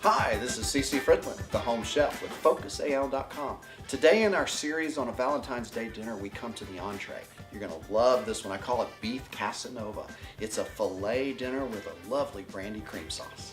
Hi, this is CC Fridlin, the home chef with FocusAL.com. Today in our series on a Valentine's Day dinner, we come to the entree. You're going to love this one. I call it beef Casanova. It's a filet dinner with a lovely brandy cream sauce.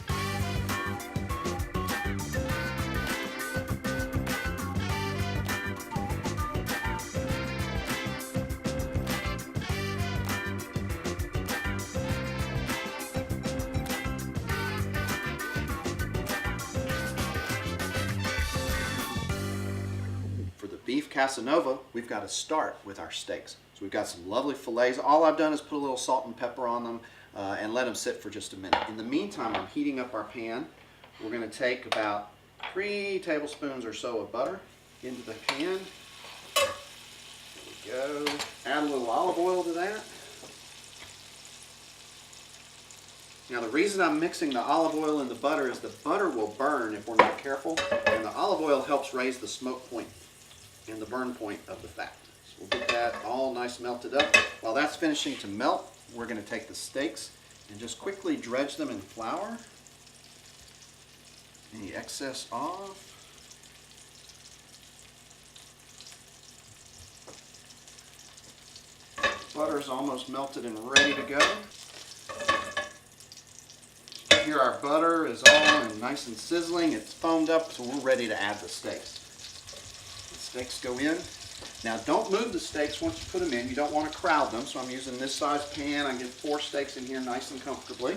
For the beef Casanova, we've got to start with our steaks. So we've got some lovely fillets. All I've done is put a little salt and pepper on them and let them sit for just a minute. In the meantime, I'm heating up our pan. We're going to take about 3 tablespoons or so of butter into the pan. There we go. Add a little olive oil to that. Now the reason I'm mixing the olive oil and the butter is the butter will burn if we're not careful, and the olive oil helps raise the smoke point and the burn point of the fat. So we'll get that all nice melted up. While that's finishing to melt, we're going to take the steaks and just quickly dredge them in flour. Any excess off. Butter's almost melted and ready to go. Here our butter is all nice and sizzling. It's foamed up, so we're ready to add the steaks. The steaks go in. Now don't move the steaks once you put them in. You don't want to crowd them, so I'm using this size pan. I get 4 steaks in here nice and comfortably.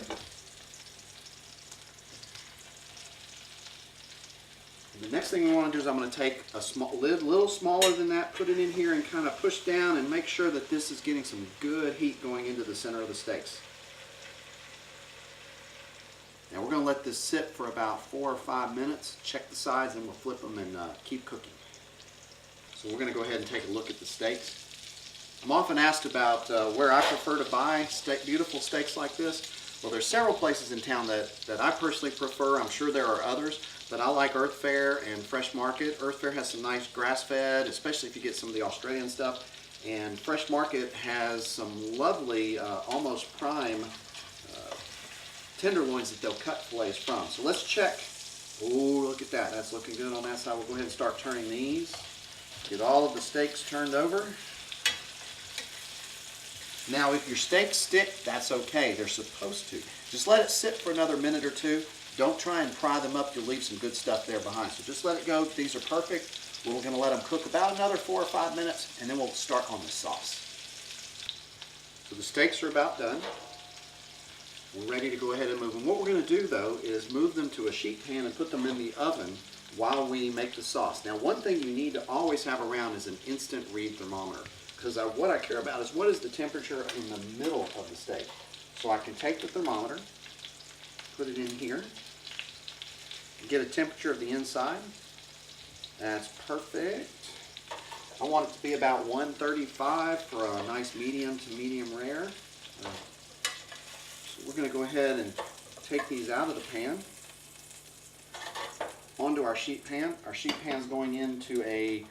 The next thing we want to do is I'm going to take a little smaller than that, put it in here and kind of push down and make sure that this is getting some good heat going into the center of the steaks. Now we're going to let this sit for about 4 or 5 minutes, check the sides, and we'll flip them and keep cooking. So we're going to go ahead and take a look at the steaks. I'm often asked about where I prefer to buy beautiful steaks like this. Well, there's several places in town that I personally prefer. I'm sure there are others, but I like Earth Fare and Fresh Market. Earth Fare has some nice grass-fed, especially if you get some of the Australian stuff. And Fresh Market has some lovely, almost prime tenderloins that they'll cut fillets from. So let's check. Oh, look at that. That's looking good on that side. We'll go ahead and start turning these. Get all of the steaks turned over. Now, if your steaks stick, that's okay. They're supposed to. Just let it sit for another minute or 2. Don't try and pry them up. You'll leave some good stuff there behind. So just let it go. These are perfect. We're going to let them cook about another 4 or 5 minutes, and then we'll start on the sauce. So the steaks are about done. We're ready to go ahead and move them. What we're going to do, though, is move them to a sheet pan and put them in the oven while we make the sauce. Now, one thing you need to always have around is an instant read thermometer, because what I care about is what is the temperature in the middle of the steak. So I can take the thermometer, put it in here, and get a temperature of the inside. That's perfect. I want it to be about 135 for a nice medium to medium rare. So we're going to go ahead and take these out of the pan onto our sheet pan. Our sheet pan is going into a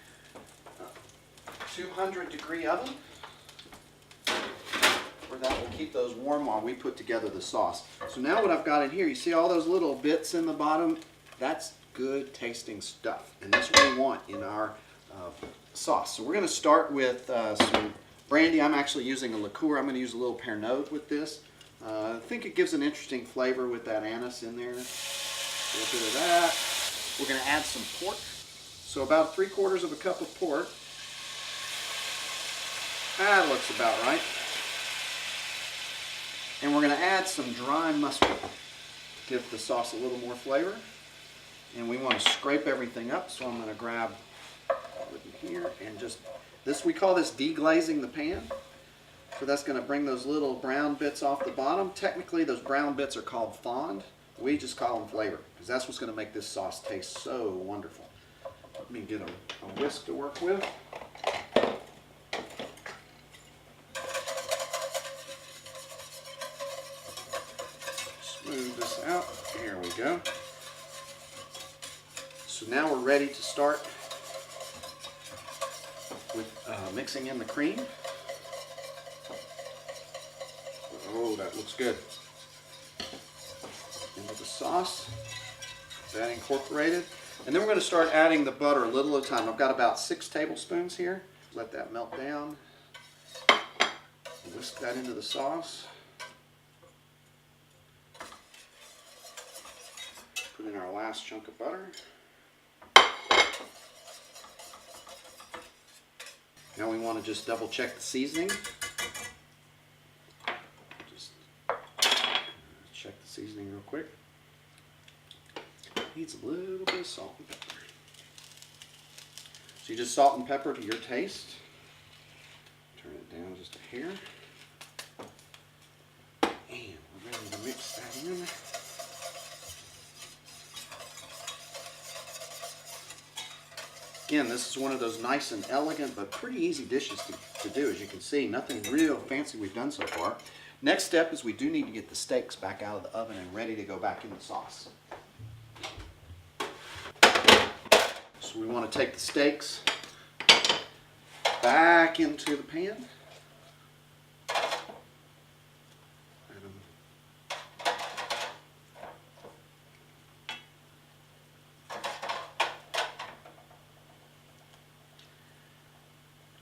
200-degree oven where that will keep those warm while we put together the sauce. So now what I've got in here, you see all those little bits in the bottom? That's good tasting stuff, and that's what we want in our sauce. So we're going to start with some brandy. I'm actually using a liqueur. I'm going to use a little Pernod with this. I think it gives an interesting flavor with that anise in there. A little bit of that. We're going to add some pork. So about 3/4 of a cup of pork. That looks about right. And we're going to add some dry mustard to give the sauce a little more flavor. And we want to scrape everything up, so I'm going to grab it here and just, we call this deglazing the pan. So that's going to bring those little brown bits off the bottom. Technically, those brown bits are called fond. We just call them flavor, because that's what's going to make this sauce taste so wonderful. Let me get a whisk to work with. Smooth this out. Here we go. So now we're ready to start with mixing in the cream. Oh, that looks good. Into the sauce. That incorporated. And then we're going to start adding the butter a little at a time. I've got about 6 tablespoons here. Let that melt down. Whisk that into the sauce. Put in our last chunk of butter. Now we want to just double check the seasoning. Just check the seasoning real quick. Needs a little bit of salt and pepper. So you just salt and pepper to your taste. Turn it down just a hair. And we're ready to mix that in. Again, this is one of those nice and elegant but pretty easy dishes to do. As you can see, nothing real fancy we've done so far. Next step is we do need to get the steaks back out of the oven and ready to go back in the sauce. So we want to take the steaks back into the pan.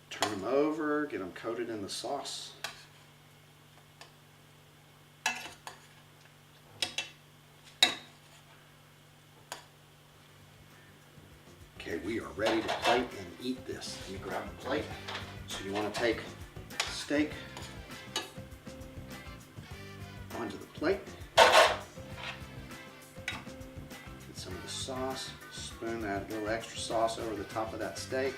Turn them over, get them coated in the sauce. Okay, we are ready to plate and eat this. Let me grab the plate. So you want to take steak onto the plate. Get some of the sauce. Spoon, add a little extra sauce over the top of that steak.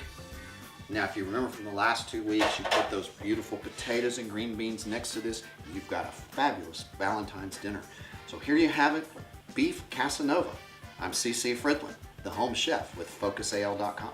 Now, if you remember from the last 2 weeks, you put those beautiful potatoes and green beans next to this, you've got a fabulous Valentine's dinner. So here you have it, beef Casanova. I'm CC Fridlin, the home chef with FocusAL.com.